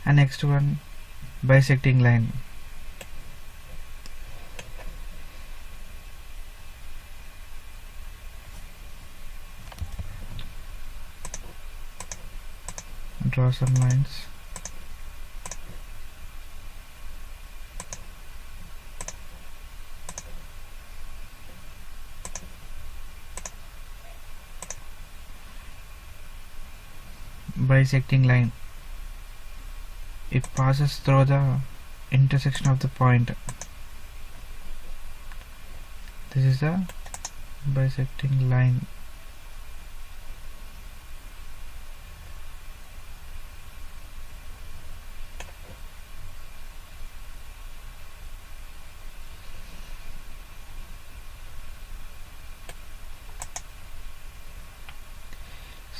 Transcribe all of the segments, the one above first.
And next one, bisecting line. Draw some lines. Bisecting line, it passes through the intersection of the point. This is the bisecting line.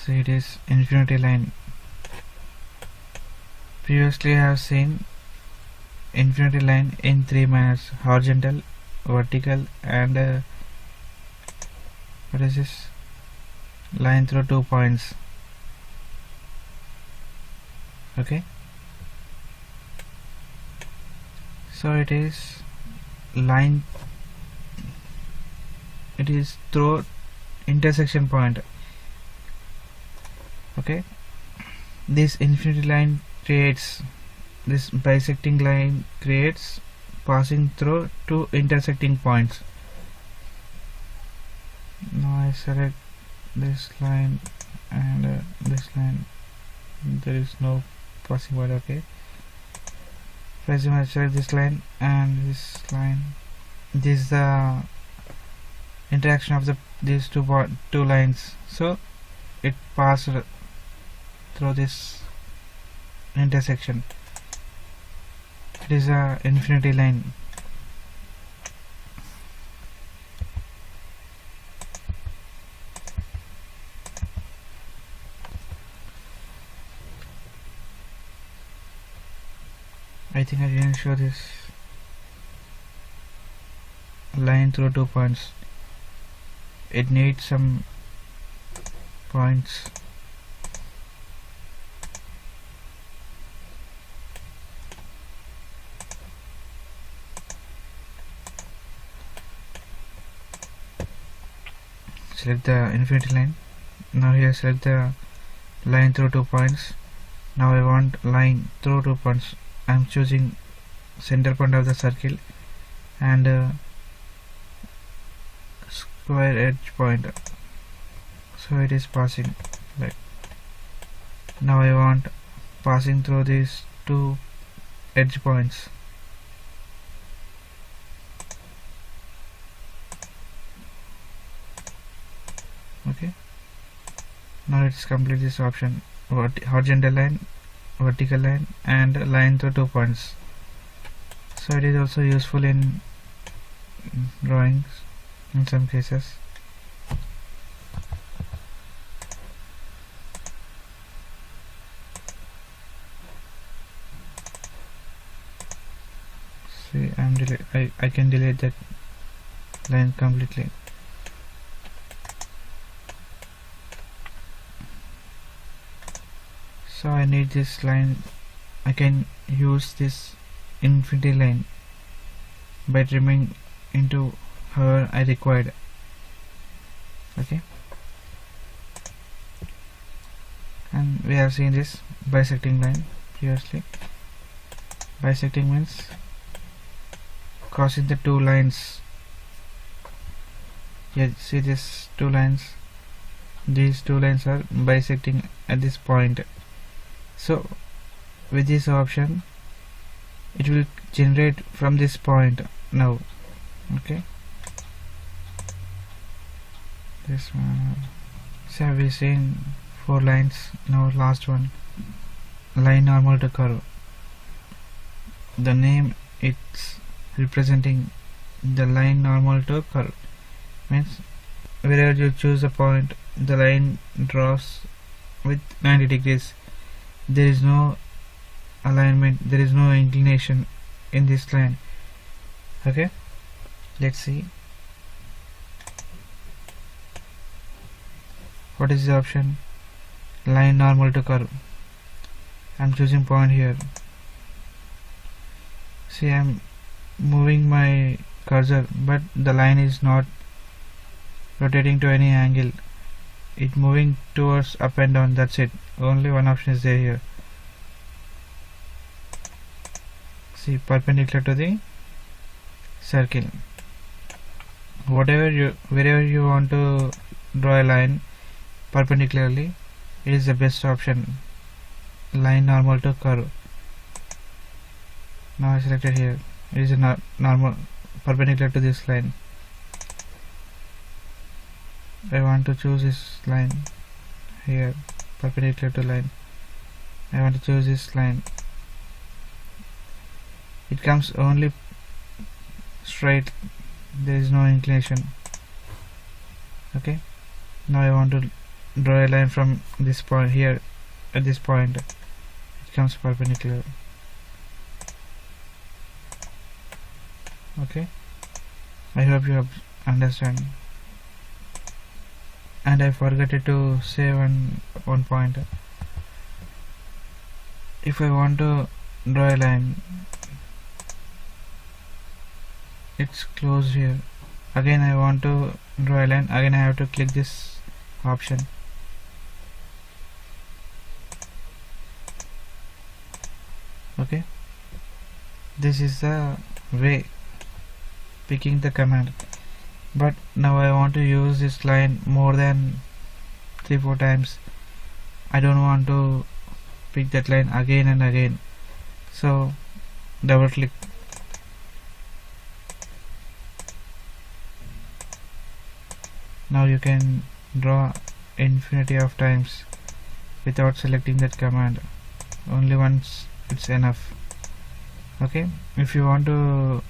So it is infinity line. Previously I have seen infinity line in three manners: horizontal, vertical, and what is this? Line through 2 points. Okay. So it is line. It is through intersection point. Okay. This infinity line creates, this bisecting line creates passing through two intersecting points. Now I select this line and this line. There is no passing point. Okay. First I select this line and this line. This is the interaction of these two lines. So it passed through this intersection. It is a infinity line. I think I didn't show this line through 2 points. It needs some points. Select the infinity line. Now here select the line through 2 points. Now I want line through 2 points. I am choosing center point of the circle and square edge point. So it is passing. Right. Now I want passing through these two edge points. Okay. Now it's complete this option: horizontal line, vertical line, and line through 2 points. So it is also useful in drawings in some cases. See, I can delete that line completely. So I need this line. I can use this infinity line by trimming into however I required. Okay. And we have seen this bisecting line previously. Bisecting means crossing the two lines. Yeah, see these two lines. These two lines are bisecting at this point. So with this option it will generate from this point now. Okay. This one. So we've seen 4 lines. Now last one, line normal to curve. The name, it's representing the line normal to curve. Means wherever you choose a point, the line draws with 90 degrees. There is no alignment, there is no inclination in this line. Okay. Let's see what is the option. Line normal to curve. I'm choosing point here. See, I'm moving my cursor, but the line is not rotating to any angle. It moving towards up and down. That's it. Only one option is there here. See, perpendicular to the circle. Wherever you want to draw a line perpendicularly, it is the best option. Line normal to curve. Now I selected here. It is a normal perpendicular to this line. I want to choose this line here, perpendicular to line. I want to choose this line. It comes only straight. There is no inclination. Okay. Now I want to draw a line from this point here. At this point, it comes perpendicular. Okay, I hope you understand. And I forgot to save one point. If I want to draw a line, it's closed here. Again I want to draw a line. Again I have to click this option. Okay, this is the way picking the command. But now I want to use this line more than 3-4 times. I don't want to pick that line again and again, so double click. Now you can draw infinity of times without selecting that command. Only once it's enough. Okay, if you want to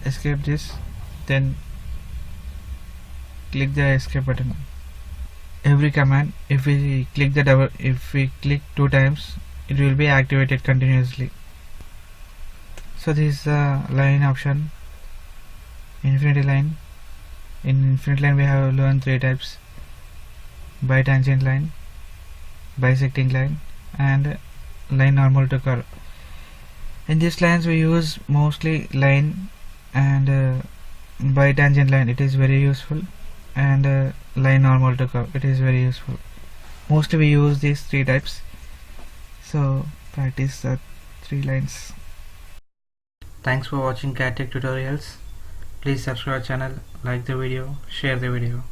escape this, then click the escape button. Every command, if we click 2 times, it will be activated continuously. So this is the line option, infinity line. In infinity line we have learned 3 types: bitangent line, bisecting line, and line normal to curve. In these lines we use mostly line and bitangent line. It is very useful, and line normal to curve. It is very useful. Mostly we use these 3 types. So practice the 3 lines. Thanks for watching CAD Tech tutorials. Please subscribe our channel, like the video, share the video.